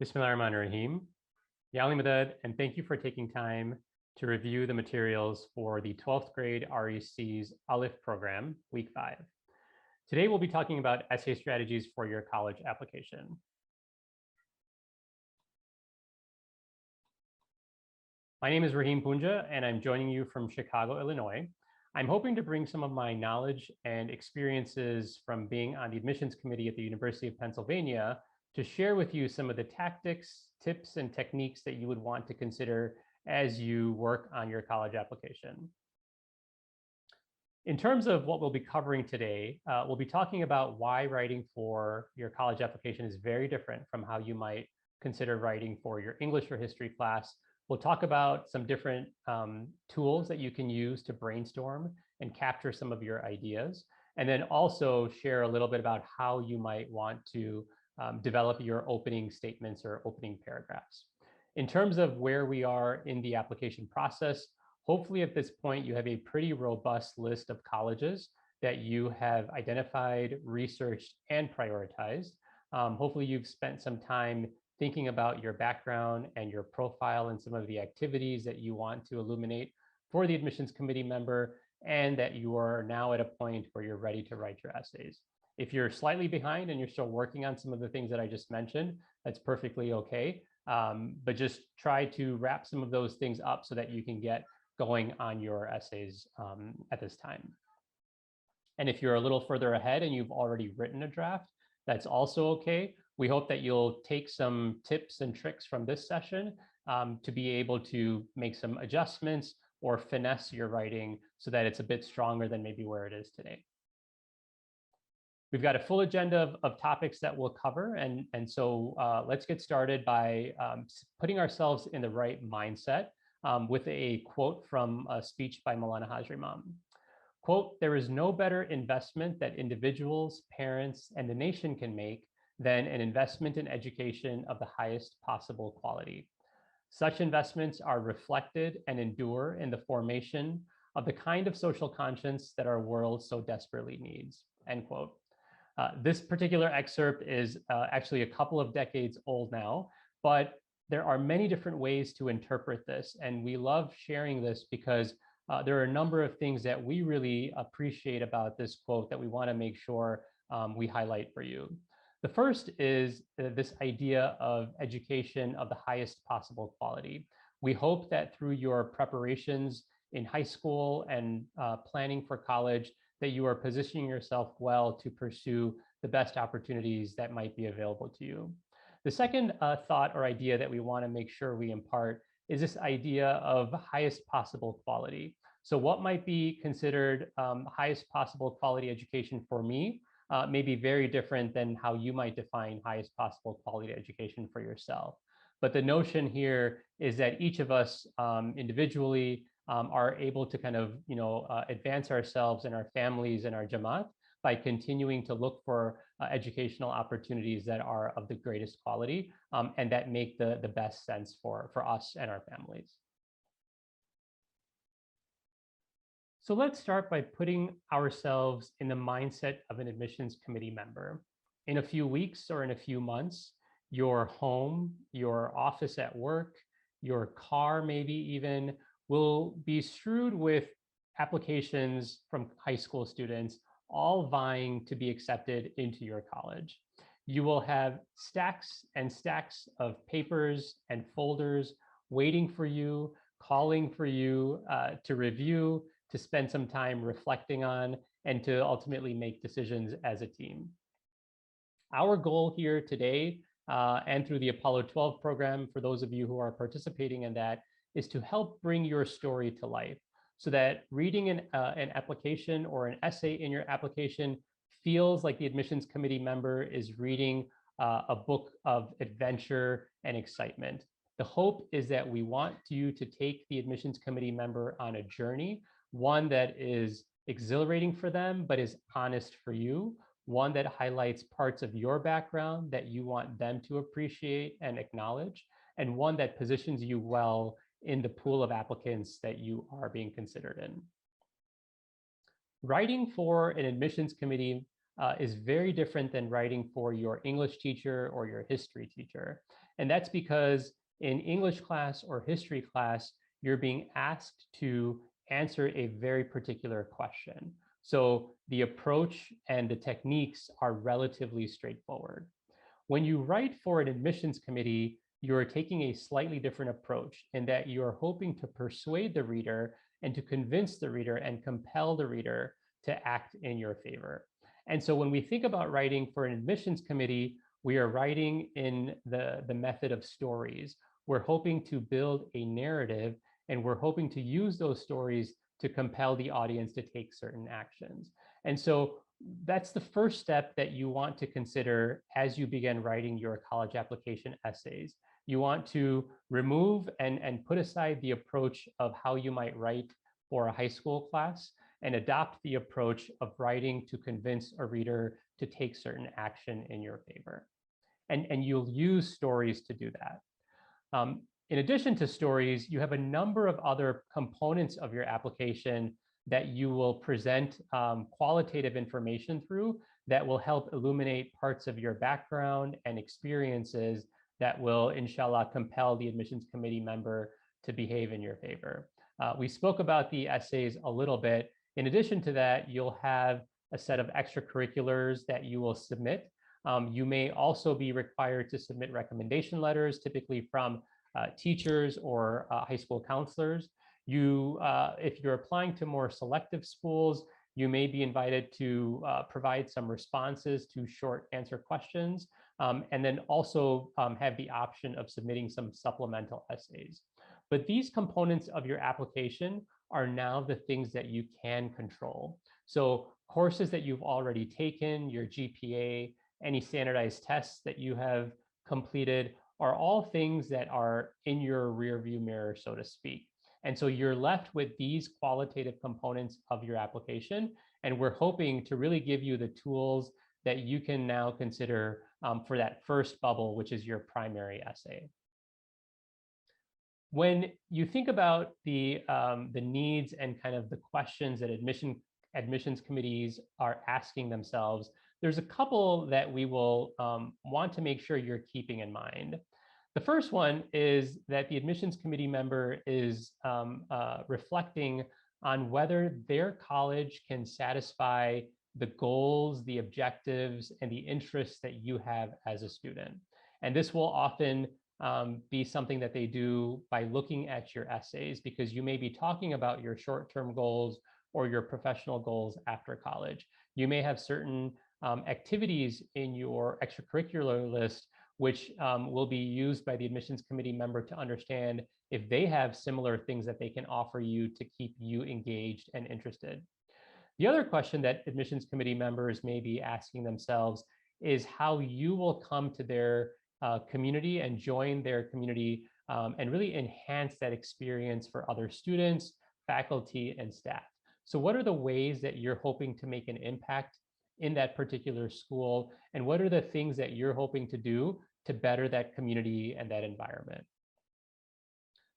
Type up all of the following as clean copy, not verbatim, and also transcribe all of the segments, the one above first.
Bismillahirrahmanirrahim. Yali Madad, and thank you for taking time to review the materials for the 12th grade REC's Alif program, week 5. Today, we'll be talking about essay strategies for your college application. My name is Rahim Punja, and I'm joining you from Chicago, Illinois. I'm hoping to bring some of my knowledge and experiences from being on the admissions committee at the University of Pennsylvania to share with you some of the tactics, tips, and techniques that you would want to consider as you work on your college application. In terms of what we'll be covering today, we'll be talking about why writing for your college application is very different from how you might consider writing for your English or history class. We'll talk about some different tools that you can use to brainstorm and capture some of your ideas, and then also share a little bit about how you might want to develop your opening statements or opening paragraphs. In terms of where we are in the application process, hopefully at this point you have a pretty robust list of colleges that you have identified, researched, and prioritized. Hopefully you've spent some time thinking about your background and your profile and some of the activities that you want to illuminate for the admissions committee member, and that you are now at a point where you're ready to write your essays. If you're slightly behind and you're still working on some of the things that I just mentioned, that's perfectly okay. But just try to wrap some of those things up so that you can get going on your essays at this time. And if you're a little further ahead and you've already written a draft, that's also okay. We hope that you'll take some tips and tricks from this session to be able to make some adjustments or finesse your writing so that it's a bit stronger than maybe where it is today. We've got a full agenda of topics that we'll cover. And so let's get started by putting ourselves in the right mindset with a quote from a speech by Maulana Hazrat Imam. Quote, "There is no better investment that individuals, parents, and the nation can make than an investment in education of the highest possible quality. Such investments are reflected and endure in the formation of the kind of social conscience that our world so desperately needs." End quote. This particular excerpt is actually a couple of decades old now, but there are many different ways to interpret this. And we love sharing this because there are a number of things that we really appreciate about this quote that we want to make sure we highlight for you. The first is this idea of education of the highest possible quality. We hope that through your preparations in high school and planning for college, that you are positioning yourself well to pursue the best opportunities that might be available to you. The second thought or idea that we want to make sure we impart is this idea of highest possible quality. So what might be considered highest possible quality education for me may be very different than how you might define highest possible quality education for yourself. But the notion here is that each of us individually are able to kind of, advance ourselves and our families and our Jamaat by continuing to look for educational opportunities that are of the greatest quality and that make the best sense for us and our families. So let's start by putting ourselves in the mindset of an admissions committee member. In a few weeks or in a few months, your home, your office at work, your car maybe even, will be strewed with applications from high school students, all vying to be accepted into your college. You will have stacks and stacks of papers and folders waiting for you, calling for you to review, to spend some time reflecting on, and to ultimately make decisions as a team. Our goal here today and through the Apollo 12 program, for those of you who are participating in that, is to help bring your story to life so that reading an application or an essay in your application feels like the admissions committee member is reading a book of adventure and excitement. The hope is that we want you to take the admissions committee member on a journey, one that is exhilarating for them, but is honest for you, one that highlights parts of your background that you want them to appreciate and acknowledge, and one that positions you well in the pool of applicants that you are being considered in. Writing for an admissions committee is very different than writing for your English teacher or your history teacher. And that's because in English class or history class, you're being asked to answer a very particular question. So the approach and the techniques are relatively straightforward. When you write for an admissions committee, you're taking a slightly different approach in that you're hoping to persuade the reader and to convince the reader and compel the reader to act in your favor. And so when we think about writing for an admissions committee, we are writing in the method of stories. We're hoping to build a narrative, and we're hoping to use those stories to compel the audience to take certain actions. And so that's the first step that you want to consider as you begin writing your college application essays. You want to remove and put aside the approach of how you might write for a high school class and adopt the approach of writing to convince a reader to take certain action in your favor. And you'll use stories to do that. In addition to stories, you have a number of other components of your application that you will present qualitative information through that will help illuminate parts of your background and experiences that will, inshallah, compel the admissions committee member to behave in your favor. We spoke about the essays a little bit. In addition to that, you'll have a set of extracurriculars that you will submit. You may also be required to submit recommendation letters, typically from teachers or high school counselors. If you're applying to more selective schools, you may be invited to provide some responses to short answer questions, and then also have the option of submitting some supplemental essays. But these components of your application are now the things that you can control. So courses that you've already taken, your GPA, any standardized tests that you have completed are all things that are in your rearview mirror, so to speak. And so you're left with these qualitative components of your application. And we're hoping to really give you the tools that you can now consider for that first bubble, which is your primary essay. When you think about the needs and kind of the questions that admissions committees are asking themselves, there's a couple that we will want to make sure you're keeping in mind. The first one is that the admissions committee member is reflecting on whether their college can satisfy the goals, the objectives, and the interests that you have as a student. And this will often be something that they do by looking at your essays, because you may be talking about your short-term goals or your professional goals after college. You may have certain activities in your extracurricular list which will be used by the admissions committee member to understand if they have similar things that they can offer you to keep you engaged and interested. The other question that admissions committee members may be asking themselves is how you will come to their community and join their community and really enhance that experience for other students, faculty, and staff. So what are the ways that you're hoping to make an impact in that particular school? And what are the things that you're hoping to do to better that community and that environment?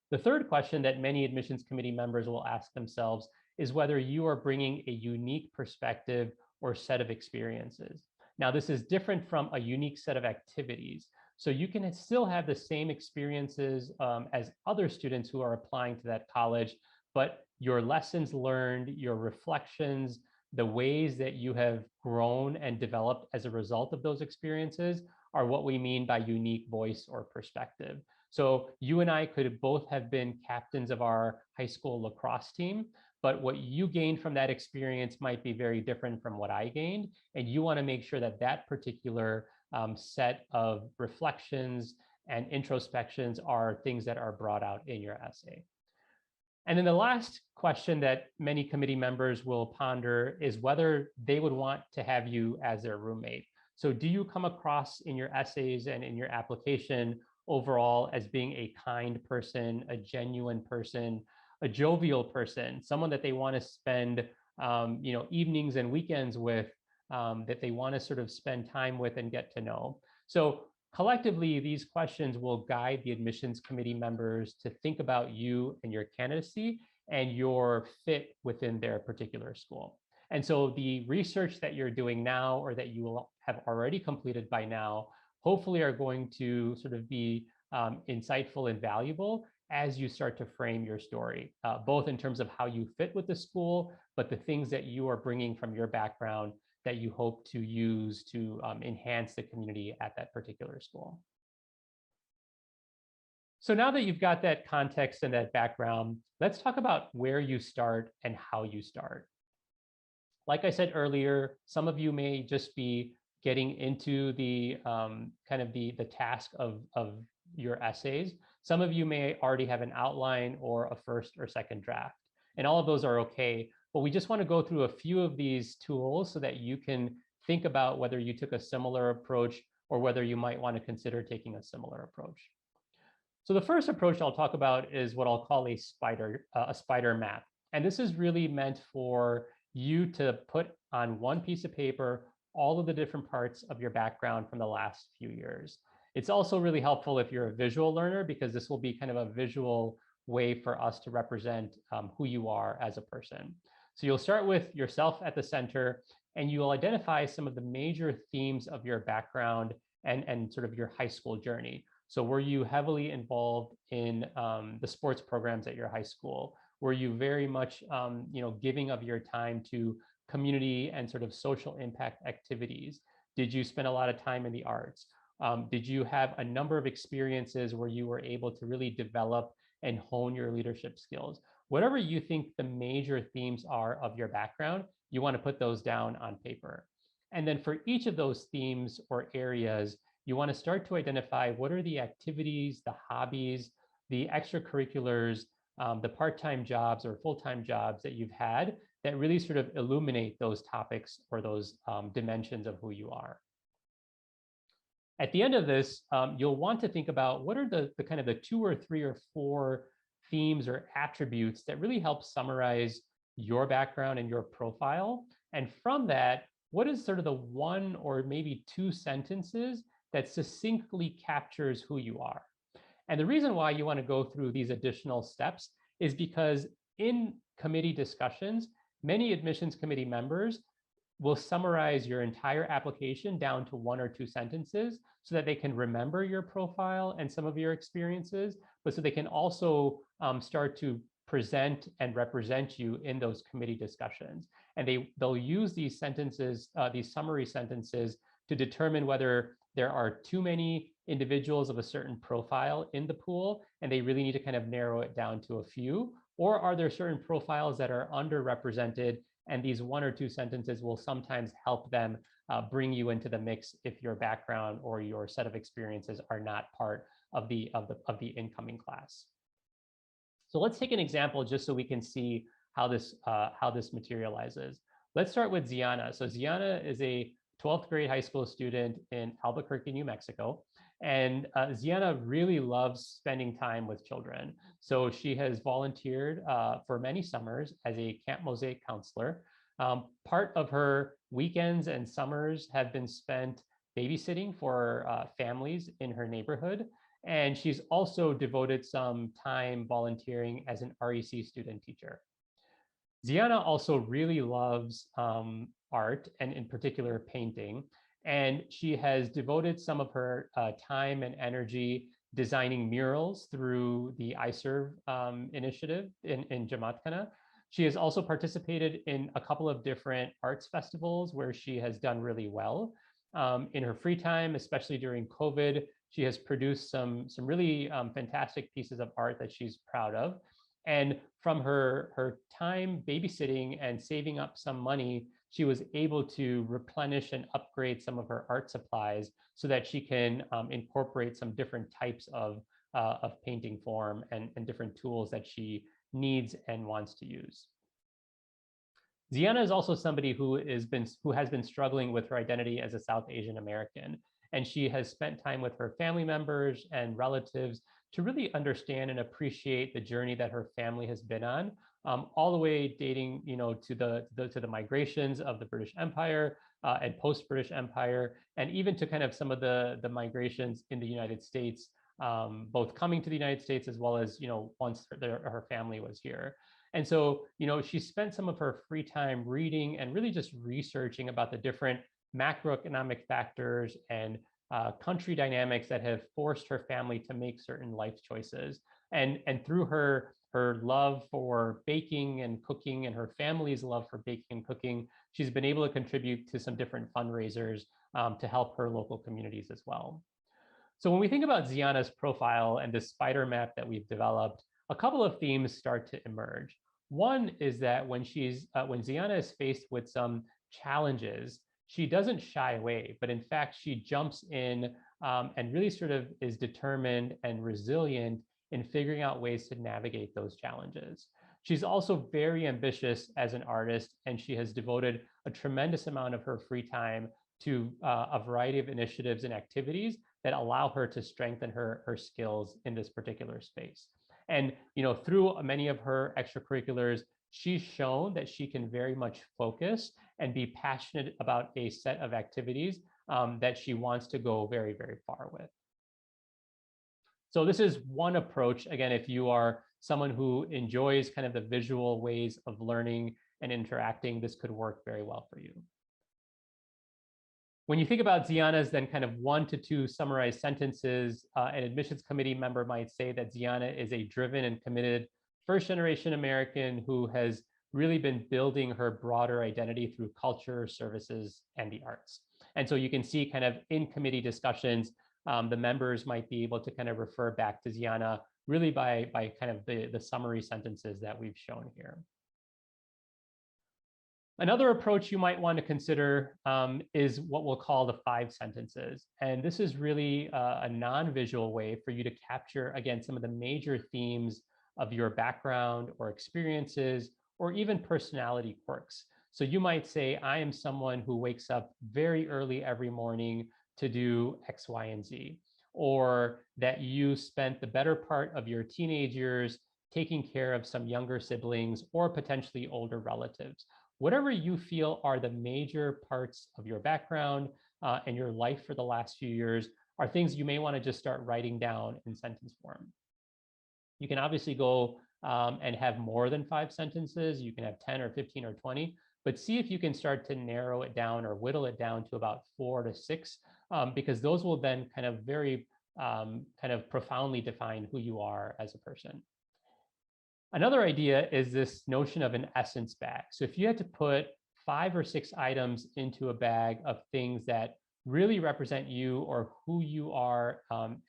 The third question that many admissions committee members will ask themselves is whether you are bringing a unique perspective or set of experiences. Now, this is different from a unique set of activities. So you can still have the same experiences as other students who are applying to that college, but your lessons learned, your reflections, the ways that you have grown and developed as a result of those experiences are what we mean by unique voice or perspective. So you and I could both have been captains of our high school lacrosse team, but what you gained from that experience might be very different from what I gained. And you want to make sure that that particular set of reflections and introspections are things that are brought out in your essay. And then the last question that many committee members will ponder is whether they would want to have you as their roommate. So do you come across in your essays and in your application overall as being a kind person, a genuine person, a jovial person, someone that they want to spend evenings and weekends with, that they want to sort of spend time with and get to know? So collectively, these questions will guide the admissions committee members to think about you and your candidacy and your fit within their particular school. And so the research that you're doing now or that you will have already completed by now, hopefully are going to sort of be insightful and valuable as you start to frame your story, both in terms of how you fit with the school, but the things that you are bringing from your background that you hope to use to enhance the community at that particular school. So now that you've got that context and that background, let's talk about where you start and how you start. Like I said earlier, some of you may just be getting into the kind of the task of your essays. Some of you may already have an outline or a first or second draft, and all of those are okay. But we just want to go through a few of these tools so that you can think about whether you took a similar approach or whether you might want to consider taking a similar approach. So the first approach I'll talk about is what I'll call a spider map. And this is really meant for you to put on one piece of paper all of the different parts of your background from the last few years. It's also really helpful if you're a visual learner, because this will be kind of a visual way for us to represent who you are as a person. So you'll start with yourself at the center, and you'll identify some of the major themes of your background and sort of your high school journey. So were you heavily involved in the sports programs at your high school? Were you very much giving of your time to community and sort of social impact activities? Did you spend a lot of time in the arts? Did you have a number of experiences where you were able to really develop and hone your leadership skills? Whatever you think the major themes are of your background, you want to put those down on paper. And then for each of those themes or areas, you want to start to identify what are the activities, the hobbies, the extracurriculars, the part-time jobs or full-time jobs that you've had that really sort of illuminate those topics or those dimensions of who you are. At the end of this, you'll want to think about what are the kind of the 2 or 3 or 4 themes or attributes that really help summarize your background and your profile. And from that, what is sort of the 1 or maybe 2 sentences that succinctly captures who you are? And the reason why you want to go through these additional steps is because in committee discussions, many admissions committee members will summarize your entire application down to 1 or 2 sentences so that they can remember your profile and some of your experiences, but so they can also start to present and represent you in those committee discussions. And they'll use these sentences, these summary sentences, to determine whether there are too many individuals of a certain profile in the pool, and they really need to kind of narrow it down to a few, or are there certain profiles that are underrepresented, and these 1 or 2 sentences will sometimes help them bring you into the mix if your background or your set of experiences are not part of the incoming class. So let's take an example just so we can see how this materializes. Let's start with Ziana. So Ziana is a 12th grade high school student in Albuquerque, New Mexico. And Ziana really loves spending time with children. So she has volunteered for many summers as a Camp Mosaic counselor. Part of her weekends and summers have been spent babysitting for families in her neighborhood. And she's also devoted some time volunteering as an REC student teacher. Ziana also really loves art, and in particular painting. And she has devoted some of her time and energy designing murals through the iServe initiative in Jamatkana. She has also participated in a couple of different arts festivals where she has done really well. In her free time, especially during COVID, she has produced some really fantastic pieces of art that she's proud of. And from her time babysitting and saving up some money, she was able to replenish and upgrade some of her art supplies so that she can incorporate some different types of painting form and different tools that she needs and wants to use. Ziana is also somebody who has been struggling with her identity as a South Asian American, and she has spent time with her family members and relatives to really understand and appreciate the journey that her family has been on, all the way dating, to the migrations of the British Empire and post-British Empire, and even to kind of some of the migrations in the United States, both coming to the United States as well as once her family was here. And so, she spent some of her free time reading and really just researching about the different macroeconomic factors and country dynamics that have forced her family to make certain life choices. And through her love for baking and cooking and her family's love for baking and cooking, she's been able to contribute to some different fundraisers to help her local communities as well. So when we think about Ziana's profile and the spider map that we've developed, a couple of themes start to emerge. One is that when Ziana is faced with some challenges, she doesn't shy away, but in fact, she jumps in and really sort of is determined and resilient in figuring out ways to navigate those challenges. She's also very ambitious as an artist, and she has devoted a tremendous amount of her free time to a variety of initiatives and activities that allow her to strengthen her skills in this particular space. And through many of her extracurriculars, she's shown that she can very much focus and be passionate about a set of activities that she wants to go very, very far with. So this is one approach. Again, if you are someone who enjoys kind of the visual ways of learning and interacting, this could work very well for you. When you think about Ziana's then kind of 1 to 2 summarized sentences, an admissions committee member might say that Ziana is a driven and committed first-generation American who has really been building her broader identity through culture, services, and the arts. And so you can see kind of in committee discussions, the members might be able to kind of refer back to Ziana really by kind of the summary sentences that we've shown here. Another approach you might want to consider is what we'll call the 5 sentences. And this is really a non-visual way for you to capture, again, some of the major themes of your background or experiences, or even personality quirks. So you might say, I am someone who wakes up very early every morning to do X, Y, and Z. Or that you spent the better part of your teenage years taking care of some younger siblings or potentially older relatives. Whatever you feel are the major parts of your background and your life for the last few years are things you may want to just start writing down in sentence form. You can obviously go and have more than 5 sentences. You can have 10 or 15 or 20, but see if you can start to narrow it down or whittle it down to about 4 to 6, because those will then kind of very kind of profoundly define who you are as a person. Another idea is this notion of an essence bag. So if you had to put 5 or 6 items into a bag of things that really represent you or who you are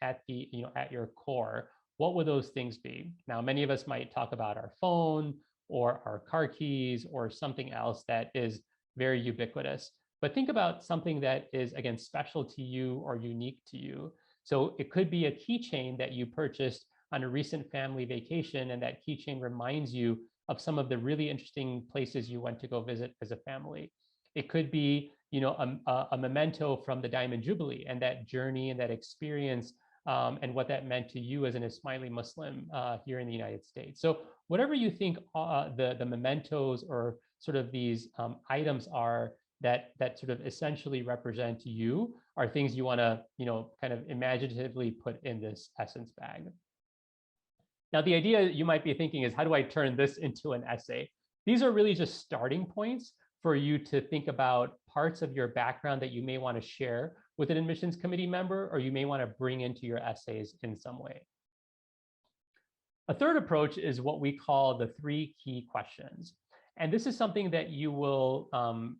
at your core, what would those things be? Now, many of us might talk about our phone or our car keys or something else that is very ubiquitous. But think about something that is, again, special to you or unique to you. So it could be a keychain that you purchased on a recent family vacation, and that keychain reminds you of some of the really interesting places you went to go visit as a family. It could be, a memento from the Diamond Jubilee and that journey and that experience and what that meant to you as an Ismaili Muslim here in the United States. So whatever you think the mementos or sort of these items are that sort of essentially represent you are things you want to, kind of imaginatively put in this essence bag. Now, the idea you might be thinking is, how do I turn this into an essay? These are really just starting points for you to think about parts of your background that you may want to share with an admissions committee member, or you may want to bring into your essays in some way. A third approach is what we call the 3 key questions. And this is something that you will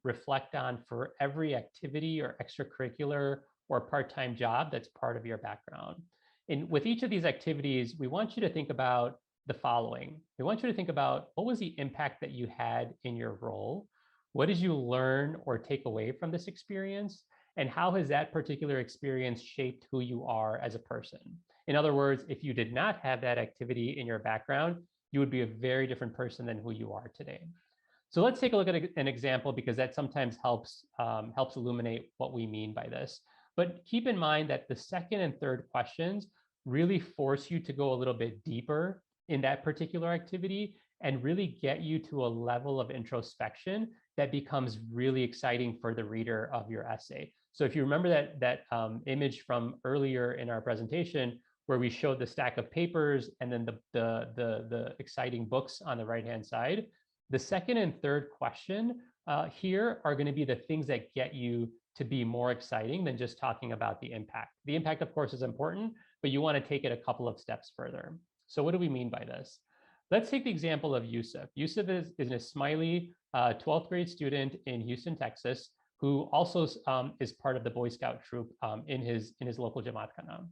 reflect on for every activity or extracurricular or part-time job that's part of your background. And with each of these activities, we want you to think about the following. We want you to think about, what was the impact that you had in your role? What did you learn or take away from this experience? And how has that particular experience shaped who you are as a person? In other words, if you did not have that activity in your background, you would be a very different person than who you are today. So let's take a look at an example, because that sometimes helps illuminate what we mean by this. But keep in mind that the second and third questions really force you to go a little bit deeper in that particular activity and really get you to a level of introspection that becomes really exciting for the reader of your essay. So if you remember that image from earlier in our presentation, where we showed the stack of papers and then the exciting books on the right-hand side. The second and third question here are going to be the things that get you to be more exciting than just talking about the impact. The impact, of course, is important, but you want to take it a couple of steps further. So what do we mean by this? Let's take the example of Yusuf. Yusuf is a smiley 12th grade student in Houston, Texas, who also is part of the Boy Scout troop in his local Jamaat Khana.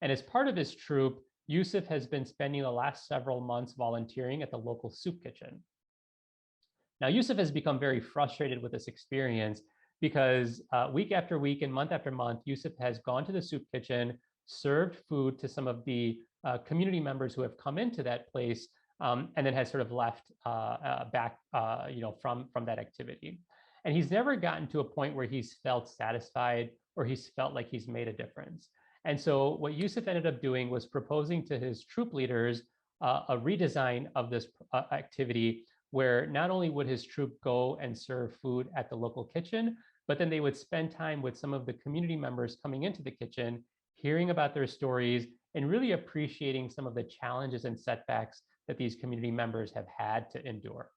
And as part of his troop, Yusuf has been spending the last several months volunteering at the local soup kitchen. Now, Yusuf has become very frustrated with this experience because week after week and month after month, Yusuf has gone to the soup kitchen, served food to some of the community members who have come into that place, and then has sort of left back from that activity. And he's never gotten to a point where he's felt satisfied or he's felt like he's made a difference. And so what Yusuf ended up doing was proposing to his troop leaders a redesign of this activity where not only would his troop go and serve food at the local kitchen, but then they would spend time with some of the community members coming into the kitchen, hearing about their stories, and really appreciating some of the challenges and setbacks that these community members have had to endure.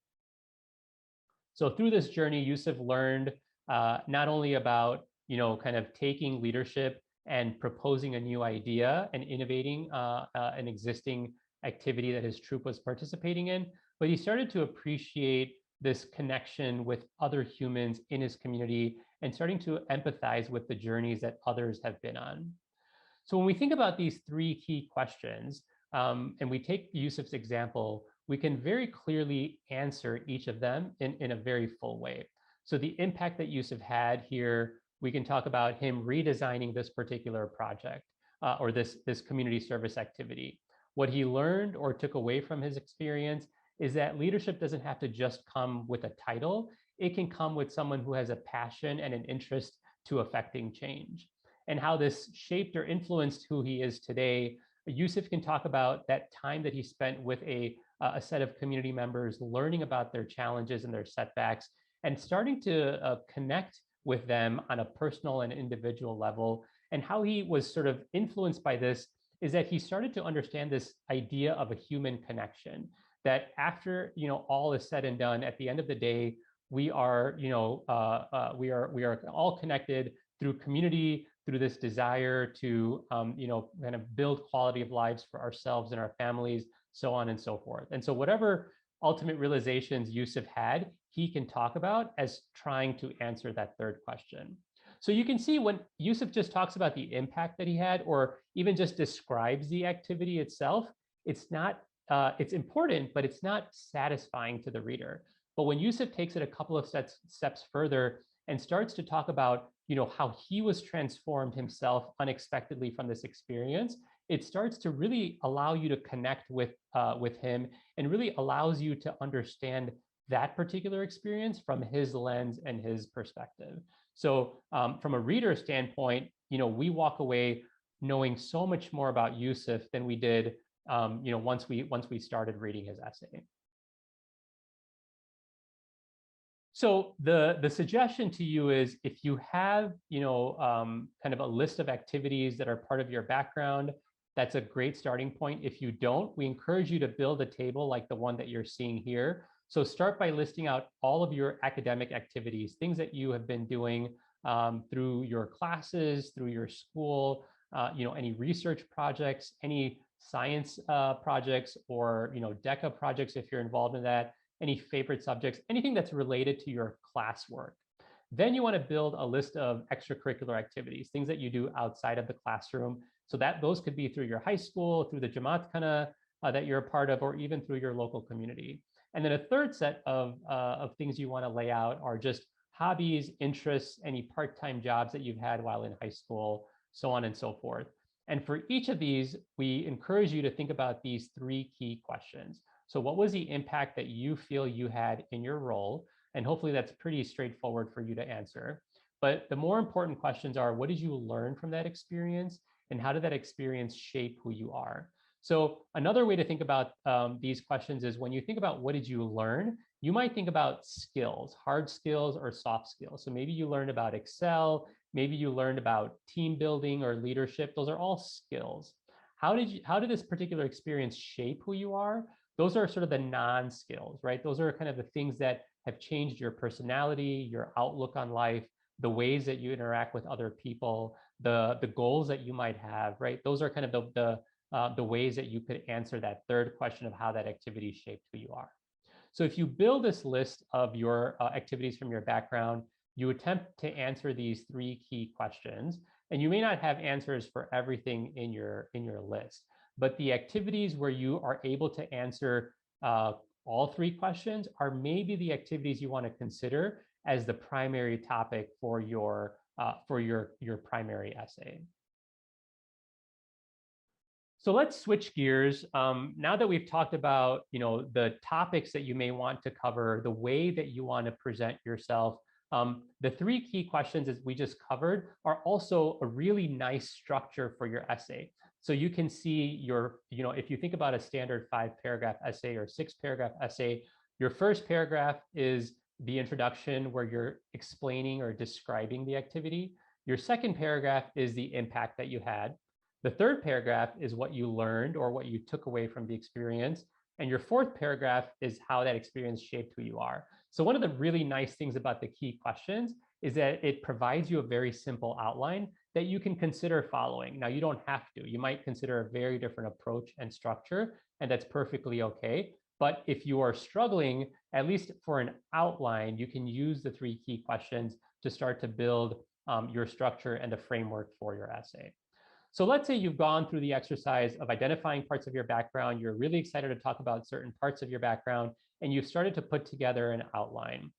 So through this journey, Yusuf learned not only about kind of taking leadership and proposing a new idea and innovating an existing activity that his troop was participating in, but he started to appreciate this connection with other humans in his community and starting to empathize with the journeys that others have been on. So when we think about these three key questions, and we take Yusuf's example, we can very clearly answer each of them in a very full way. So the impact that Yusuf had here, we can talk about him redesigning this particular project or this community service activity. What he learned or took away from his experience is that leadership doesn't have to just come with a title. It can come with someone who has a passion and an interest to affecting change. And how this shaped or influenced who he is today, Yusuf can talk about that time that he spent with a set of community members, learning about their challenges and their setbacks, and starting to connect with them on a personal and individual level. And how he was sort of influenced by this is that he started to understand this idea of a human connection, that after all is said and done, at the end of the day, we are all connected through community, through this desire to kind of build quality of lives for ourselves and our families, so on and so forth. And so whatever ultimate realizations Yusuf had, he can talk about as trying to answer that third question. So you can see when Yusuf just talks about the impact that he had, or even just describes the activity itself, it's not, it's important, but it's not satisfying to the reader. But when Yusuf takes it a couple of steps further and starts to talk about how he was transformed himself unexpectedly from this experience, it starts to really allow you to connect with him and really allows you to understand that particular experience from his lens and his perspective. So from a reader standpoint, we walk away knowing so much more about Yusuf than we did once we started reading his essay. So the suggestion to you is, if you have kind of a list of activities that are part of your background, that's a great starting point. If you don't, we encourage you to build a table like the one that you're seeing here. So start by listing out all of your academic activities, things that you have been doing through your classes, through your school, any research projects, any science projects, or DECA projects if you're involved in that, any favorite subjects, anything that's related to your classwork. Then you want to build a list of extracurricular activities, things that you do outside of the classroom. So that those could be through your high school, through the Jamaat Khana that you're a part of, or even through your local community. And then a third set of things you want to lay out are just hobbies, interests, any part-time jobs that you've had while in high school, so on and so forth. And for each of these, we encourage you to think about these three key questions. So what was the impact that you feel you had in your role? And hopefully that's pretty straightforward for you to answer. But the more important questions are, what did you learn from that experience? And how did that experience shape who you are? So another way to think about these questions is, when you think about what did you learn, you might think about skills, hard skills or soft skills. So maybe you learned about Excel, maybe you learned about team building or leadership. Those are all skills. how did this particular experience shape who you are? Those are sort of the non-skills, right? Those are kind of the things that have changed your personality, your outlook on life, the ways that you interact with other people, the goals that you might have, right? Those are kind of the ways that you could answer that third question of how that activity shaped who you are. So if you build this list of your activities from your background, you attempt to answer these three key questions, and you may not have answers for everything in your list, but the activities where you are able to answer all three questions are maybe the activities you want to consider as the primary topic for your primary essay. So let's switch gears. Now that we've talked about, the topics that you may want to cover, the way that you want to present yourself, the three key questions as we just covered are also a really nice structure for your essay. So you can see if you think about a standard 5-paragraph essay or 6-paragraph essay, your first paragraph is the introduction where you're explaining or describing the activity. Your second paragraph is the impact that you had. The third paragraph is what you learned or what you took away from the experience. And your fourth paragraph is how that experience shaped who you are. So one of the really nice things about the key questions is that it provides you a very simple outline that you can consider following. Now, you don't have to. You might consider a very different approach and structure, and that's perfectly okay. But if you are struggling, at least for an outline, you can use the three key questions to start to build your structure and the framework for your essay. So let's say you've gone through the exercise of identifying parts of your background, you're really excited to talk about certain parts of your background, and you've started to put together an outline.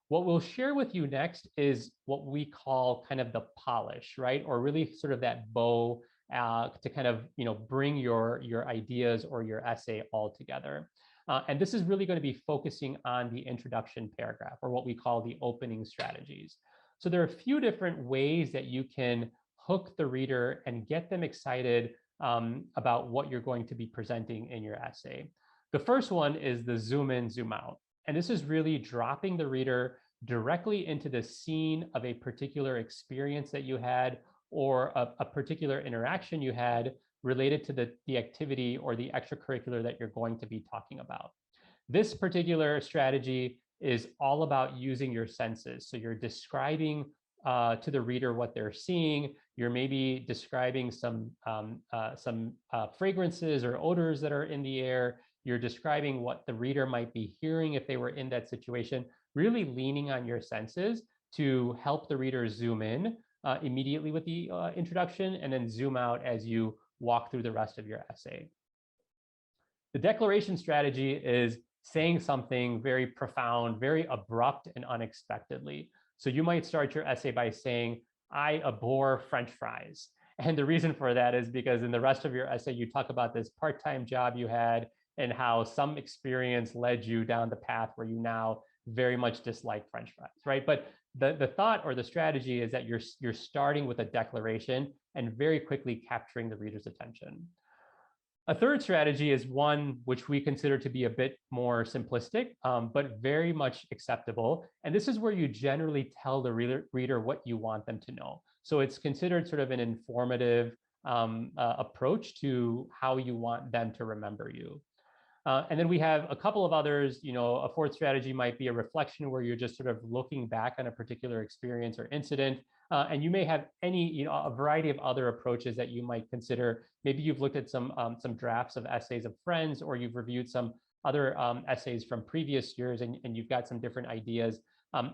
What we'll share with you next is what we call kind of the polish, right? Or really sort of that bow to kind of bring your ideas or your essay all together. And this is really going to be focusing on the introduction paragraph, or what we call the opening strategies. So there are a few different ways that you can hook the reader and get them excited about what you're going to be presenting in your essay. The first one is the zoom in, zoom out. And this is really dropping the reader directly into the scene of a particular experience that you had, or a particular interaction you had related to the activity or the extracurricular that you're going to be talking about. This particular strategy is all about using your senses. So you're describing to the reader what they're seeing. You're maybe describing some fragrances or odors that are in the air. You're describing what the reader might be hearing if they were in that situation, really leaning on your senses to help the reader zoom in immediately with the introduction, and then zoom out as you walk through the rest of your essay. The declaration strategy is saying something very profound, very abrupt and unexpectedly. So you might start your essay by saying, "I abhor French fries." And the reason for that is because in the rest of your essay, you talk about this part-time job you had and how some experience led you down the path where you now very much dislike French fries, right? But the thought or the strategy is that you're starting with a declaration and very quickly capturing the reader's attention. A third strategy is one which we consider to be a bit more simplistic, but very much acceptable. And this is where you generally tell the reader what you want them to know. So it's considered sort of an informative approach to how you want them to remember you. And then we have a couple of others. A fourth strategy might be a reflection where you're just sort of looking back on a particular experience or incident. And you may have a variety of other approaches that you might consider. Maybe you've looked at some drafts of essays of friends, or you've reviewed some other essays from previous years, and you've got some different ideas.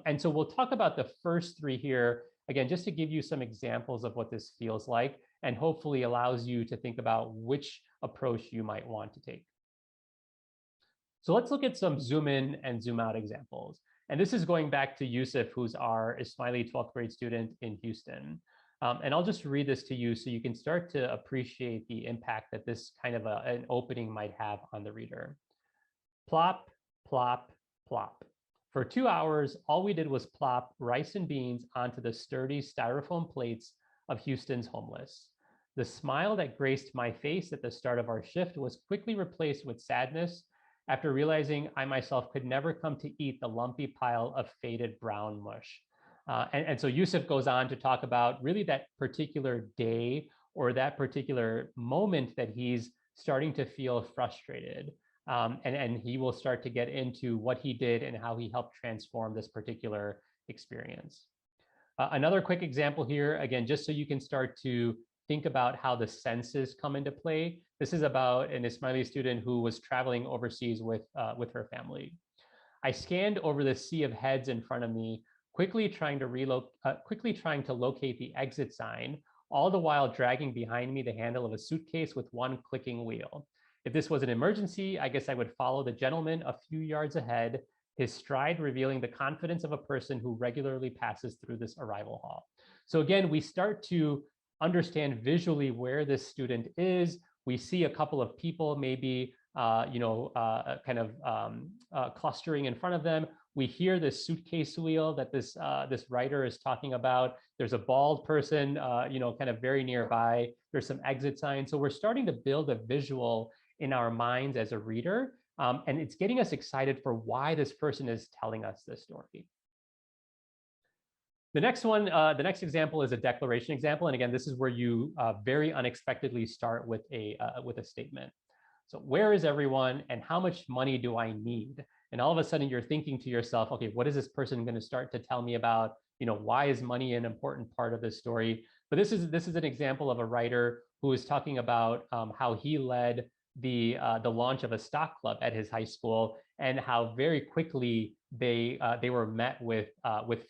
And so we'll talk about the first three here, again, just to give you some examples of what this feels like, and hopefully allows you to think about which approach you might want to take. So let's look at some zoom in and zoom out examples. And this is going back to Yusuf, who's our Ismaili 12th grade student in Houston. And I'll just read this to you so you can start to appreciate the impact that this kind of an opening might have on the reader. Plop, plop, plop. For 2 hours, all we did was plop rice and beans onto the sturdy styrofoam plates of Houston's homeless. The smile that graced my face at the start of our shift was quickly replaced with sadness after realizing I myself could never come to eat the lumpy pile of faded brown mush. And so Yusuf goes on to talk about really that particular day or that particular moment that he's starting to feel frustrated. And he will start to get into what he did and how he helped transform this particular experience. Another quick example here, again, just so you can start to think about how the senses come into play. This is about an Ismaili student who was traveling overseas with her family. I scanned over the sea of heads in front of me, quickly trying to locate the exit sign, all the while dragging behind me the handle of a suitcase with one clicking wheel. If this was an emergency, I guess I would follow the gentleman a few yards ahead, his stride revealing the confidence of a person who regularly passes through this arrival hall. So again, we start to understand visually where this student is. We see a couple of people maybe clustering in front of them. We hear this suitcase wheel that this writer is talking about. There's a bald person, kind of very nearby. There's some exit signs. So we're starting to build a visual in our minds as a reader, and it's getting us excited for why this person is telling us this story. The next example is a declaration example, and again, this is where you very unexpectedly start with a statement. So where is everyone and how much money do I need? And all of a sudden you're thinking to yourself, okay, what is this person going to start to tell me about? Why is money an important part of this story? But this is an example of a writer who is talking about how he led the launch of a stock club at his high school, and how very quickly they were met with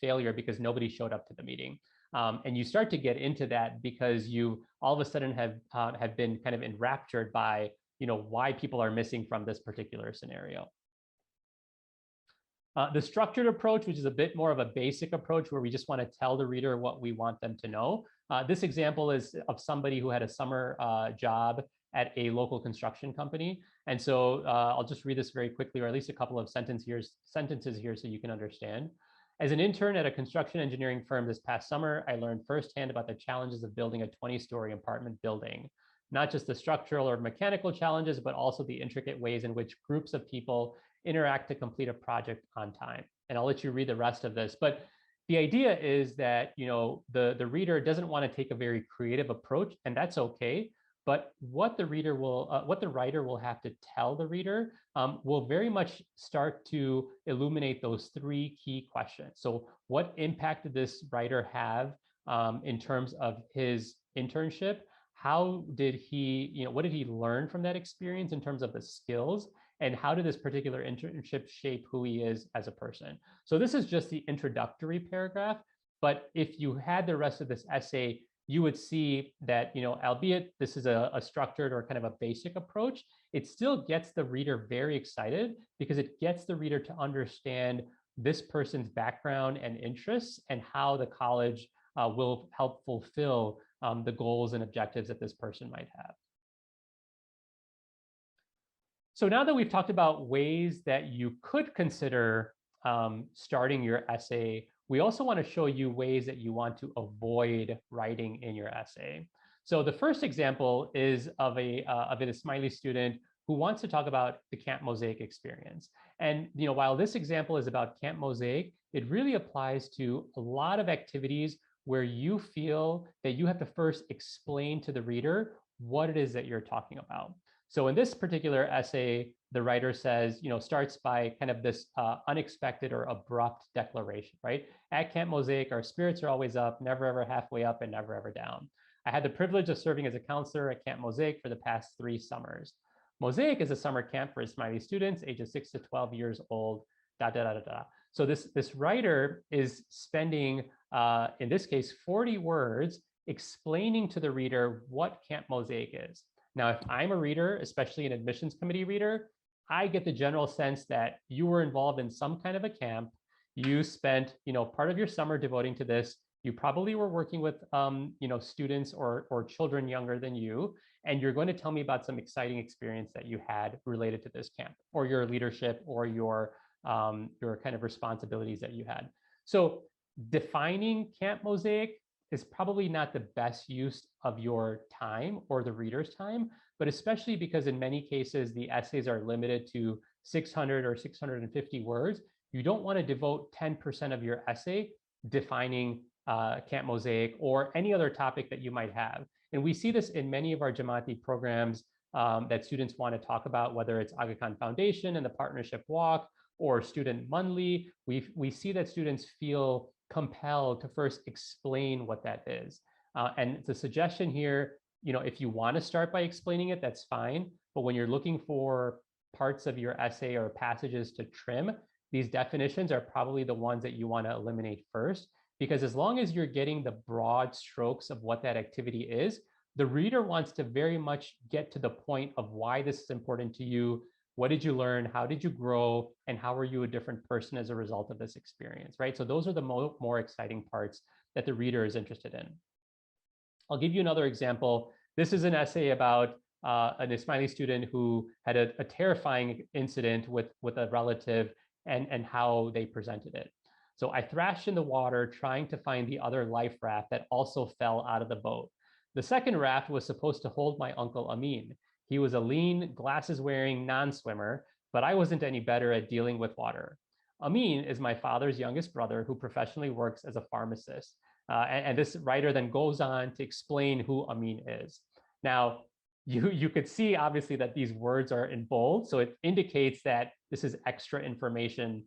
failure because nobody showed up to the meeting. And you start to get into that because you all of a sudden have been kind of enraptured by why people are missing from this particular scenario. The structured approach, which is a bit more of a basic approach where we just want to tell the reader what we want them to know. This example is of somebody who had a summer job at a local construction company. And so I'll just read this very quickly, or at least a couple of sentences here so you can understand. As an intern at a construction engineering firm this past summer, I learned firsthand about the challenges of building a 20-story apartment building. Not just the structural or mechanical challenges, but also the intricate ways in which groups of people interact to complete a project on time. And I'll let you read the rest of this. But the idea is that the reader doesn't want to take a very creative approach, and that's okay. But what the writer will have to tell the reader will very much start to illuminate those three key questions. So what impact did this writer have in terms of his internship? How did he, what did he learn from that experience in terms of the skills? And how did this particular internship shape who he is as a person? So this is just the introductory paragraph. But if you had the rest of this essay, you would see that, albeit this is a structured or kind of a basic approach, it still gets the reader very excited because it gets the reader to understand this person's background and interests and how the college will help fulfill the goals and objectives that this person might have. So now that we've talked about ways that you could consider starting your essay, we also want to show you ways that you want to avoid writing in your essay. So the first example is of an Ismaili student who wants to talk about the Camp Mosaic experience. And while this example is about Camp Mosaic, it really applies to a lot of activities where you feel that you have to first explain to the reader what it is that you're talking about. So in this particular essay, the writer says, starts by kind of this unexpected or abrupt declaration, right? At Camp Mosaic, our spirits are always up, never ever halfway up and never ever down. I had the privilege of serving as a counselor at Camp Mosaic for the past 3 summers. Mosaic is a summer camp for Ismaili students ages 6 to 12 years old, So this writer is spending, in this case, 40 words explaining to the reader what Camp Mosaic is. Now, if I'm a reader, especially an admissions committee reader, I get the general sense that you were involved in some kind of a camp. You spent, part of your summer devoting to this. You probably were working with, students or children younger than you, and you're going to tell me about some exciting experience that you had related to this camp, or your leadership, or your kind of responsibilities that you had. So defining Camp Mosaic is probably not the best use of your time or the reader's time, but especially because in many cases, the essays are limited to 600 or 650 words. You don't want to devote 10% of your essay defining Camp Mosaic or any other topic that you might have. And we see this in many of our Jamaati programs that students want to talk about, whether it's Aga Khan Foundation and the Partnership Walk or Student Monthly. We see that students feel compelled to first explain what that is. And the suggestion here, if you want to start by explaining it, that's fine. But when you're looking for parts of your essay or passages to trim, these definitions are probably the ones that you want to eliminate first, because as long as you're getting the broad strokes of what that activity is, the reader wants to very much get to the point of why this is important to you. What did you learn? How did you grow? And how are you a different person as a result of this experience, right? So those are the more exciting parts that the reader is interested in. I'll give you another example. This is an essay about an Ismaili student who had a terrifying incident with a relative and how they presented it. So I thrashed in the water trying to find the other life raft that also fell out of the boat. The second raft was supposed to hold my uncle Amin. He was a lean, glasses-wearing non-swimmer, but I wasn't any better at dealing with water. Amin is my father's youngest brother who professionally works as a pharmacist. And this writer then goes on to explain who Amin is. Now, you could see obviously that these words are in bold, so it indicates that this is extra information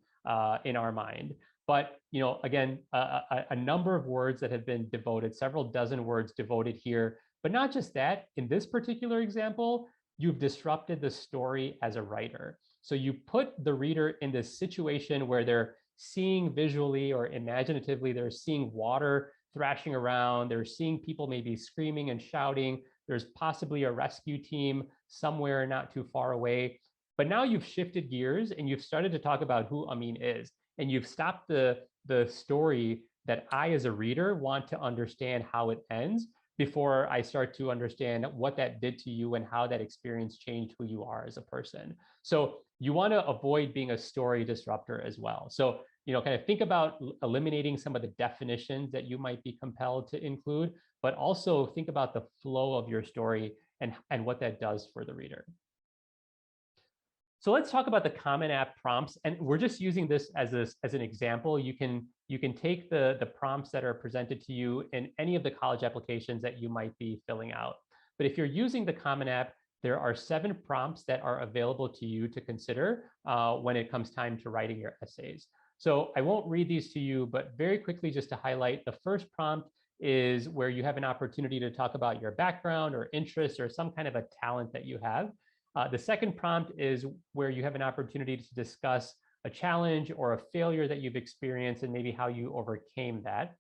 in our mind. But again, a number of words that have been devoted, several dozen words devoted here. But not just that, in this particular example, you've disrupted the story as a writer. So you put the reader in this situation where they're seeing visually or imaginatively, they're seeing water thrashing around, they're seeing people maybe screaming and shouting, there's possibly a rescue team somewhere not too far away. But now you've shifted gears and you've started to talk about who Amin is. And you've stopped the story that I, as a reader, want to understand how it ends before I start to understand what that did to you and how that experience changed who you are as a person. So you want to avoid being a story disruptor as well. So, kind of think about eliminating some of the definitions that you might be compelled to include, but also think about the flow of your story and what that does for the reader. So let's talk about the Common App prompts, and we're just using this as an example. You can take the prompts that are presented to you in any of the college applications that you might be filling out. But if you're using the Common App, there are 7 prompts that are available to you to consider when it comes time to writing your essays. So I won't read these to you, but very quickly, just to highlight, the first prompt is where you have an opportunity to talk about your background or interests or some kind of a talent that you have. The second prompt is where you have an opportunity to discuss a challenge or a failure that you've experienced and maybe how you overcame that.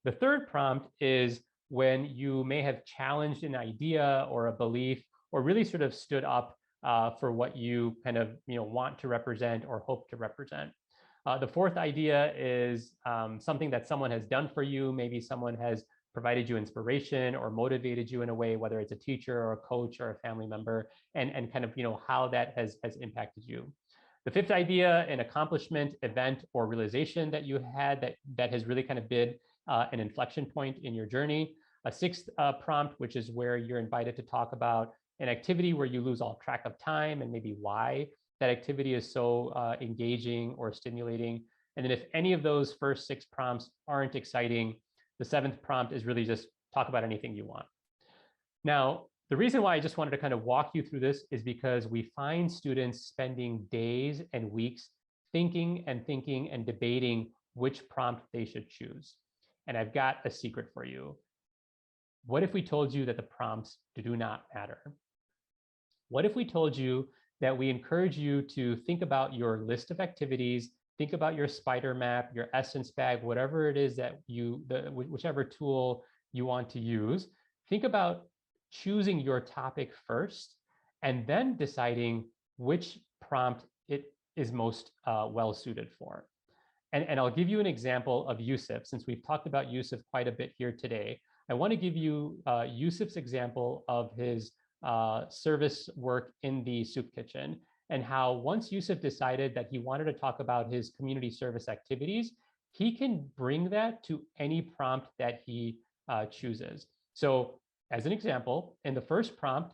The third prompt is when you may have challenged an idea or a belief or really sort of stood up for what you kind of want to represent or hope to represent. The fourth idea is something that someone has done for you. Maybe someone has provided you inspiration or motivated you in a way, whether it's a teacher or a coach or a family member, and kind of how that has impacted you. The fifth idea, an accomplishment, event, or realization that you had that has really kind of been an inflection point in your journey. A sixth prompt, which is where you're invited to talk about an activity where you lose all track of time and maybe why that activity is so engaging or stimulating. And then if any of those first 6 prompts aren't exciting, the 7th prompt is really just talk about anything you want. Now, the reason why I just wanted to kind of walk you through this is because we find students spending days and weeks thinking and debating which prompt they should choose. And I've got a secret for you. What if we told you that the prompts do not matter? What if we told you that we encourage you to think about your list of activities, think about your spider map, your essence bag, whatever it is that whichever tool you want to use, think about choosing your topic first and then deciding which prompt it is most well suited for. And I'll give you an example of Yusuf, since we've talked about Yusuf quite a bit here today. I want to give you Yusuf's example of his service work in the soup kitchen, and how once Yusuf decided that he wanted to talk about his community service activities, he can bring that to any prompt that he chooses. So as an example, in the first prompt,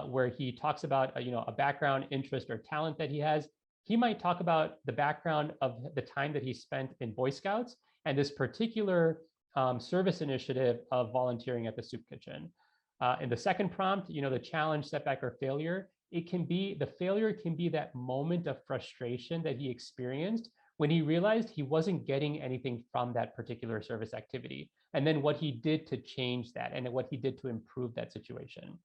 where he talks about a background, interest, or talent that he has, he might talk about the background of the time that he spent in Boy Scouts and this particular service initiative of volunteering at the soup kitchen. In the second prompt, the challenge, setback, or failure, the failure can be that moment of frustration that he experienced when he realized he wasn't getting anything from that particular service activity, and then what he did to change that and what he did to improve that situation.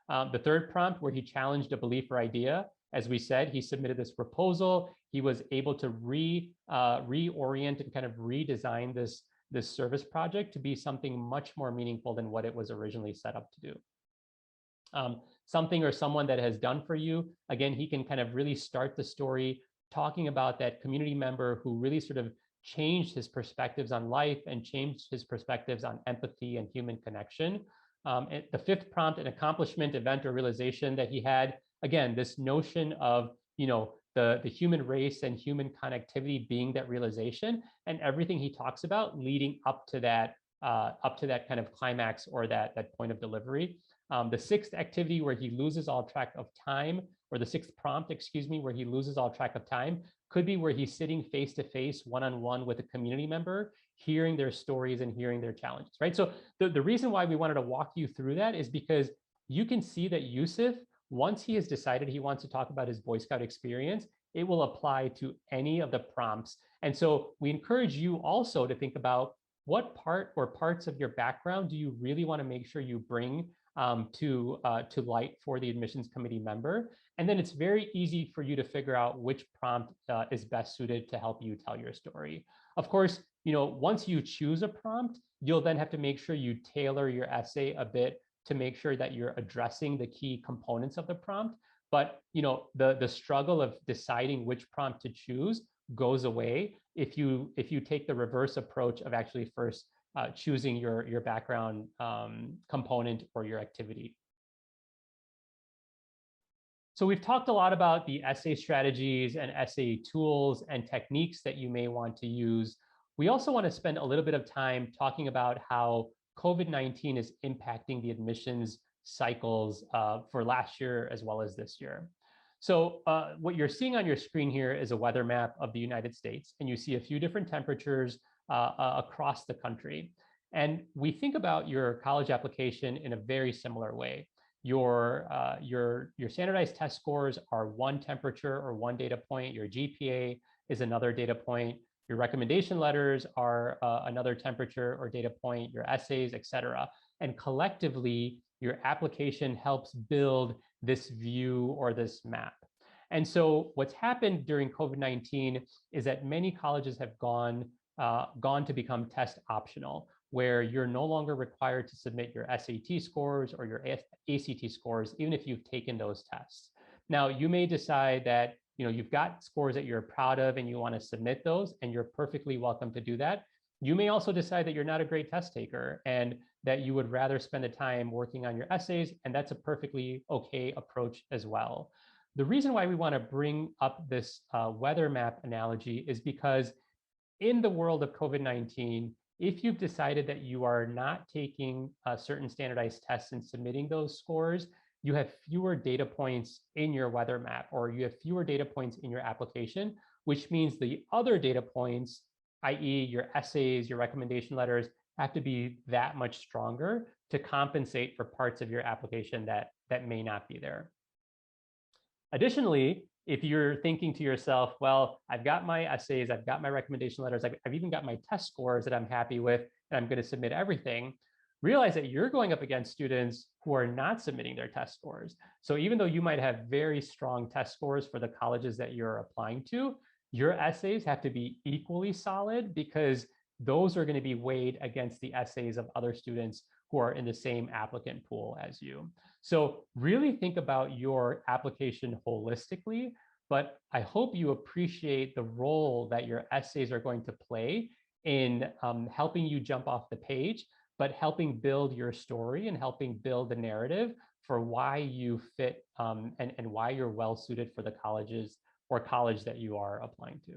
The third prompt, where he challenged a belief or idea, as we said, he submitted this proposal. He was able to reorient and kind of redesign this service project to be something much more meaningful than what it was originally set up to do. Something or someone that has done for you, again, he can kind of really start the story talking about that community member who really sort of changed his perspectives on life and changed his perspectives on empathy and human connection. The fifth prompt, an accomplishment, event, or realization that he had, again, this notion of, the human race and human connectivity being that realization, and everything he talks about leading up to that kind of climax or that point of delivery. The sixth activity, where he loses all track of time, or the sixth prompt, excuse me, where he loses all track of time, could be where he's sitting face to face, one-on-one with a community member, hearing their stories and hearing their challenges, right? So the reason why we wanted to walk you through that is because you can see that Yusuf, once he has decided he wants to talk about his Boy Scout experience, it will apply to any of the prompts. And so we encourage you also to think about what part or parts of your background do you really want to make sure you bring to light for the admissions committee member. And then it's very easy for you to figure out which prompt is best suited to help you tell your story. Of course, once you choose a prompt, you'll then have to make sure you tailor your essay a bit to make sure that you're addressing the key components of the prompt. But the struggle of deciding which prompt to choose goes away if you take the reverse approach of actually first choosing your background component or your activity. So we've talked a lot about the essay strategies and essay tools and techniques that you may want to use. We also want to spend a little bit of time talking about how COVID-19 is impacting the admissions cycles for last year as well as this year. So what you're seeing on your screen here is a weather map of the United States, and you see a few different temperatures across the country. And we think about your college application in a very similar way. Your standardized test scores are one temperature or one data point. Your GPA is another data point. Your recommendation letters are another temperature or data point, your essays, et cetera. And collectively, your application helps build this view or this map. And so what's happened during COVID-19 is that many colleges have gone to become test optional, where you're no longer required to submit your SAT scores or your ACT scores, even if you've taken those tests. Now, you may decide that you've got scores that you're proud of and you want to submit those, and you're perfectly welcome to do that. You may also decide that you're not a great test taker and that you would rather spend the time working on your essays, and that's a perfectly okay approach as well. The reason why we want to bring up this weather map analogy is because in the world of COVID-19, if you've decided that you are not taking certain standardized tests and submitting those scores, you have fewer data points in your weather map, or you have fewer data points in your application, which means the other data points, i.e. your essays, your recommendation letters, have to be that much stronger to compensate for parts of your application that may not be there. Additionally, if you're thinking to yourself, well, I've got my essays, I've got my recommendation letters, I've even got my test scores that I'm happy with, and I'm going to submit everything, realize that you're going up against students who are not submitting their test scores. So even though you might have very strong test scores for the colleges that you're applying to, your essays have to be equally solid, because those are going to be weighed against the essays of other students who are in the same applicant pool as you. So really think about your application holistically, but I hope you appreciate the role that your essays are going to play in helping you jump off the page, but helping build your story and helping build the narrative for why you fit and why you're well suited for the colleges or college that you are applying to.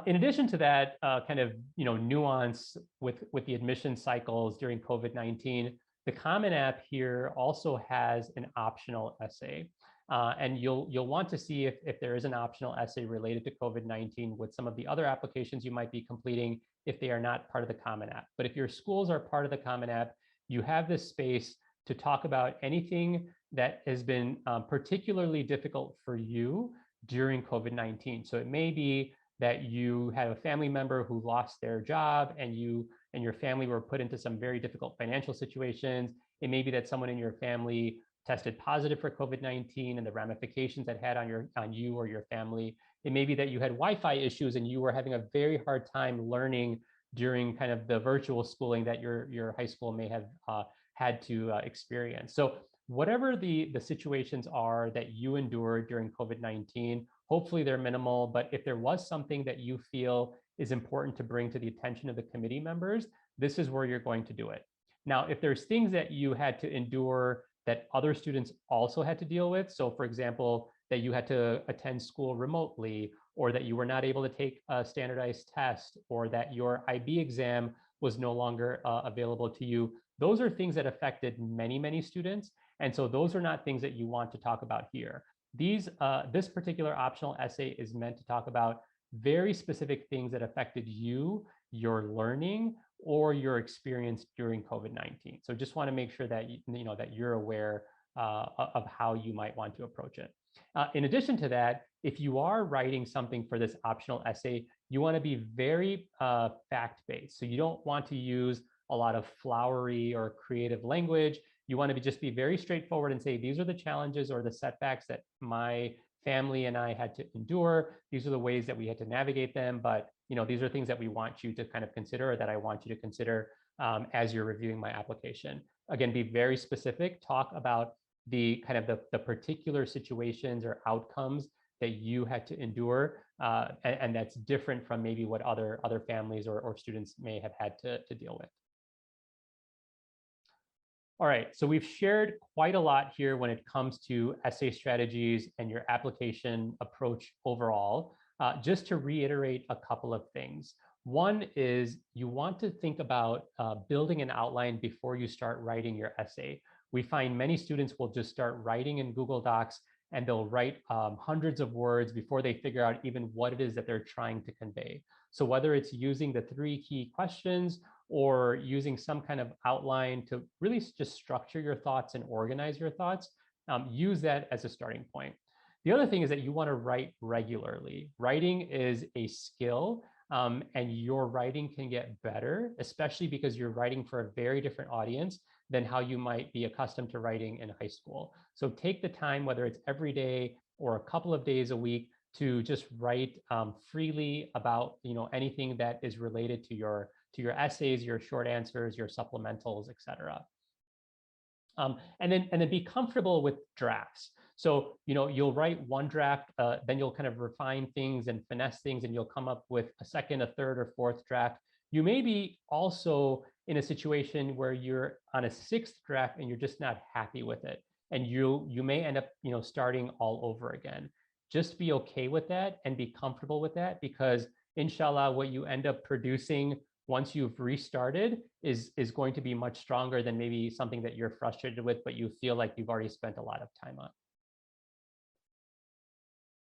In addition to that kind of nuance with the admission cycles during COVID-19, the Common App here also has an optional essay. And you'll want to see if there is an optional essay related to COVID-19 with some of the other applications you might be completing if they are not part of the Common App. But if your schools are part of the Common App, you have this space to talk about anything that has been particularly difficult for you during COVID-19. So it may be that you have a family member who lost their job and you and your family were put into some very difficult financial situations. It may be that someone in your family tested positive for COVID-19 and the ramifications that had on you or your family. It may be that you had Wi-Fi issues and you were having a very hard time learning during kind of the virtual schooling that your high school may have had to experience. So whatever the situations are that you endured during COVID-19, hopefully they're minimal, but if there was something that you feel is important to bring to the attention of the committee members, this is where you're going to do it. Now, if there's things that you had to endure that other students also had to deal with, so for example, that you had to attend school remotely, or that you were not able to take a standardized test, or that your IB exam was no longer available to you, those are things that affected many, many students. And so those are not things that you want to talk about here. This particular optional essay is meant to talk about very specific things that affected you, your learning, or your experience during COVID-19. So just want to make sure that that you're aware of how you might want to approach it. In addition to that, if you are writing something for this optional essay, you want to be very fact-based. So you don't want to use a lot of flowery or creative language. You want to just be very straightforward and say, these are the challenges or the setbacks that my family and I had to endure. These are the ways that we had to navigate them. But these are things that we want you to kind of consider, or that I want you to consider as you're reviewing my application. Again, be very specific. Talk about the kind of the particular situations or outcomes that you had to endure, and that's different from maybe what other families or students may have had to deal with. All right, so we've shared quite a lot here when it comes to essay strategies and your application approach overall. Just to reiterate a couple of things. One is you want to think about building an outline before you start writing your essay. We find many students will just start writing in Google Docs and they'll write hundreds of words before they figure out even what it is that they're trying to convey. So whether it's using the 3 key questions or using some kind of outline to really just structure your thoughts and organize your thoughts, use that as a starting point. The other thing is that you want to write regularly. Writing is a skill, and your writing can get better, especially because you're writing for a very different audience than how you might be accustomed to writing in high school. So take the time, whether it's every day or a couple of days a week, to just write freely about anything that is related to your essays, your short answers, your supplementals, etc. And then be comfortable with drafts. So you'll write one draft, then you'll kind of refine things and finesse things, and you'll come up with a second, a third, or fourth draft. You may be also in a situation where you're on a 6th draft and you're just not happy with it, and you may end up starting all over again. Just be okay with that and be comfortable with that, because inshallah, what you end up producing once you've restarted is going to be much stronger than maybe something that you're frustrated with, but you feel like you've already spent a lot of time on.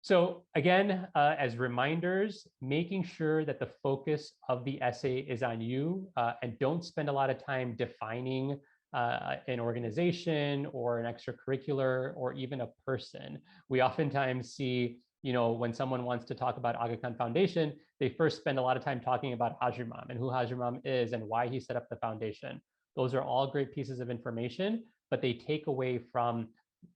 So again, as reminders, making sure that the focus of the essay is on you, and don't spend a lot of time defining an organization or an extracurricular or even a person. We oftentimes see, when someone wants to talk about Aga Khan Foundation, they first spend a lot of time talking about Hajr Imam and who Hajr Imam is and why he set up the foundation. Those are all great pieces of information, but they take away from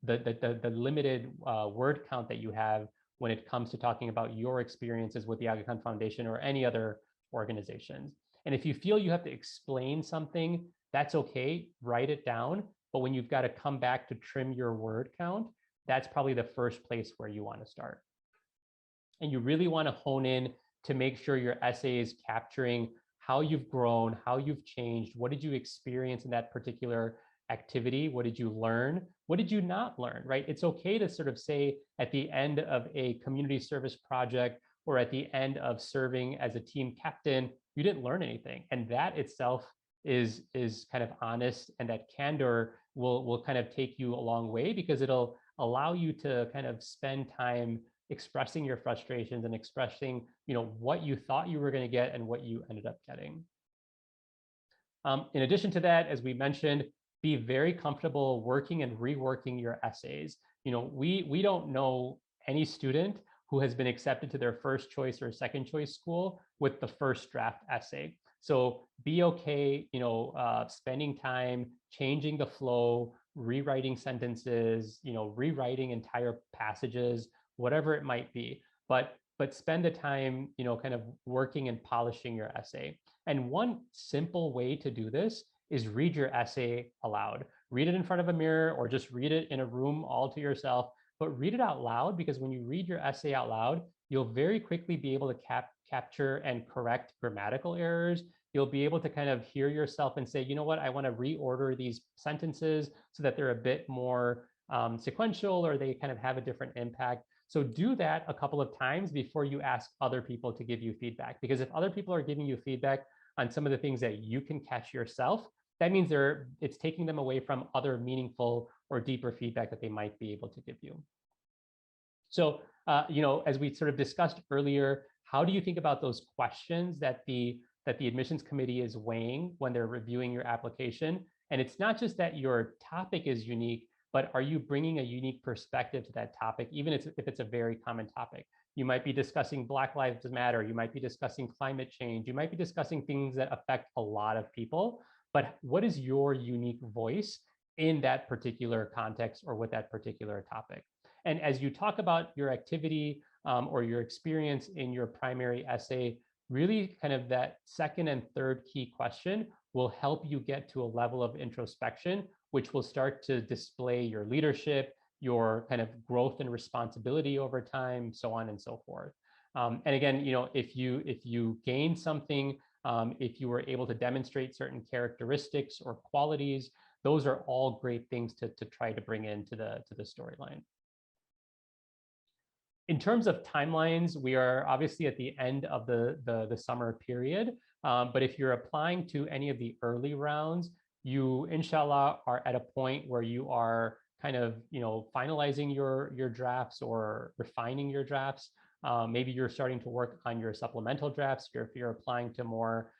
the limited word count that you have when it comes to talking about your experiences with the Aga Khan Foundation or any other organizations. And if you feel you have to explain something, that's okay, write it down. But when you've got to come back to trim your word count, that's probably the first place where you want to start. And you really want to hone in to make sure your essay is capturing how you've grown, how you've changed, what did you experience in that particular activity, what did you learn, what did you not learn, right? It's okay to sort of say at the end of a community service project or at the end of serving as a team captain, you didn't learn anything. And that itself is kind of honest, and that candor will kind of take you a long way, because it'll allow you to kind of spend time expressing your frustrations and expressing what you thought you were going to get and what you ended up getting. In addition to that, as we mentioned, be very comfortable working and reworking your essays. We don't know any student who has been accepted to their first choice or second choice school with the first draft essay. So be okay, spending time changing the flow, rewriting sentences, rewriting entire passages, whatever it might be. But spend the time, kind of working and polishing your essay. And one simple way to do this is read your essay aloud. Read it in front of a mirror or just read it in a room all to yourself, but read it out loud, because when you read your essay out loud, you'll very quickly be able to capture and correct grammatical errors. You'll be able to kind of hear yourself and say, you know what, I want to reorder these sentences so that they're a bit more sequential, or they kind of have a different impact. So do that a couple of times before you ask other people to give you feedback. Because if other people are giving you feedback on some of the things that you can catch yourself, that means it's taking them away from other meaningful or deeper feedback that they might be able to give you. So, as we sort of discussed earlier, how do you think about those questions that the admissions committee is weighing when they're reviewing your application? And it's not just that your topic is unique, but are you bringing a unique perspective to that topic, even if it's a very common topic? You might be discussing Black Lives Matter. You might be discussing climate change. You might be discussing things that affect a lot of people. But what is your unique voice in that particular context or with that particular topic? And as you talk about your activity or your experience in your primary essay, really kind of that second and third key question will help you get to a level of introspection, which will start to display your leadership, your kind of growth and responsibility over time, so on and so forth. And again, if you gain something, if you were able to demonstrate certain characteristics or qualities, those are all great things to try to bring into the storyline. In terms of timelines, we are obviously at the end of the summer period. But if you're applying to any of the early rounds, you, inshallah, are at a point where you are kind of, finalizing your drafts or refining your drafts. Maybe you're starting to work on your supplemental drafts if you're applying to more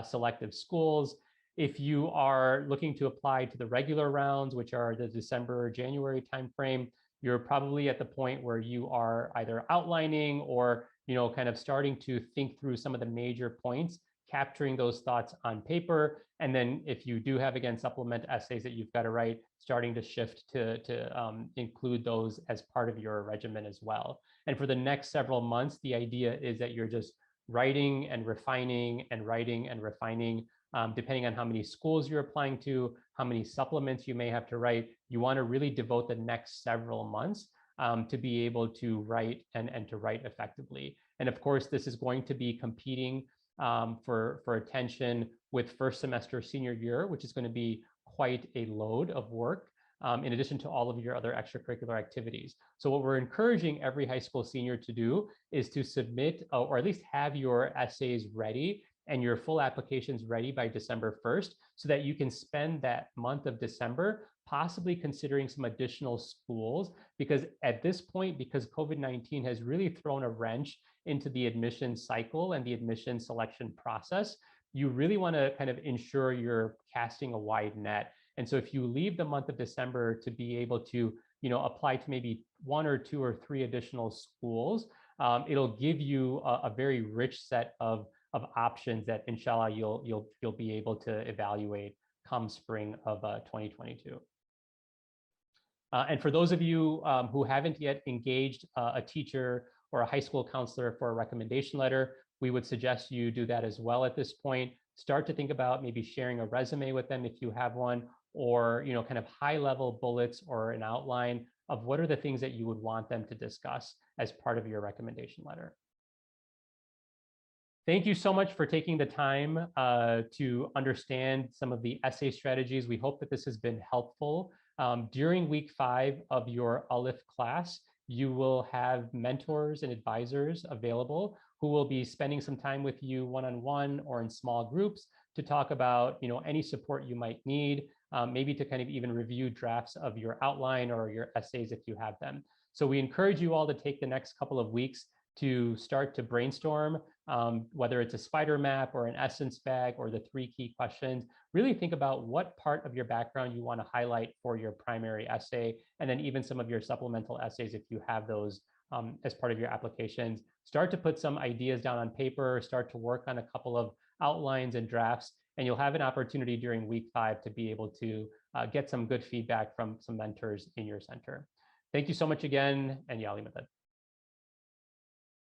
selective schools. If you are looking to apply to the regular rounds, which are the December or January timeframe, you're probably at the point where you are either outlining or, kind of starting to think through some of the major points, capturing those thoughts on paper. And then if you do have, again, supplement essays that you've got to write, starting to shift to include those as part of your regimen as well. And for the next several months, the idea is that you're just writing and refining and writing and refining. Depending on how many schools you're applying to, how many supplements you may have to write, you want to really devote the next several months to be able to write and to write effectively. And of course, this is going to be competing for attention with first semester senior year, which is going to be quite a load of work, in addition to all of your other extracurricular activities. So what we're encouraging every high school senior to do is to submit or at least have your essays ready and your full applications ready by December 1st, so that you can spend that month of December possibly considering some additional schools. Because at this point, because COVID-19 has really thrown a wrench into the admission cycle and the admission selection process, you really want to kind of ensure you're casting a wide net. And so if you leave the month of December to be able to, apply to maybe 1 or 2 or 3 additional schools, it'll give you a very rich set of options that, inshallah, you'll be able to evaluate come spring of 2022. And for those of you who haven't yet engaged a teacher or a high school counselor for a recommendation letter, we would suggest you do that as well at this point. Start to think about maybe sharing a resume with them if you have one, or kind of high-level bullets or an outline of what are the things that you would want them to discuss as part of your recommendation letter. Thank you so much for taking the time to understand some of the essay strategies. We hope that this has been helpful. During week 5 of your Alif class, you will have mentors and advisors available who will be spending some time with you one-on-one or in small groups to talk about any support you might need, maybe to kind of even review drafts of your outline or your essays if you have them. So we encourage you all to take the next couple of weeks to start to brainstorm, whether it's a spider map or an essence bag or the 3 key questions. Really think about what part of your background you want to highlight for your primary essay, and then even some of your supplemental essays if you have those as part of your applications. Start to put some ideas down on paper, start to work on a couple of outlines and drafts, and you'll have an opportunity during week 5 to be able to get some good feedback from some mentors in your center. Thank you so much again, and yeah, I'll leave it at that.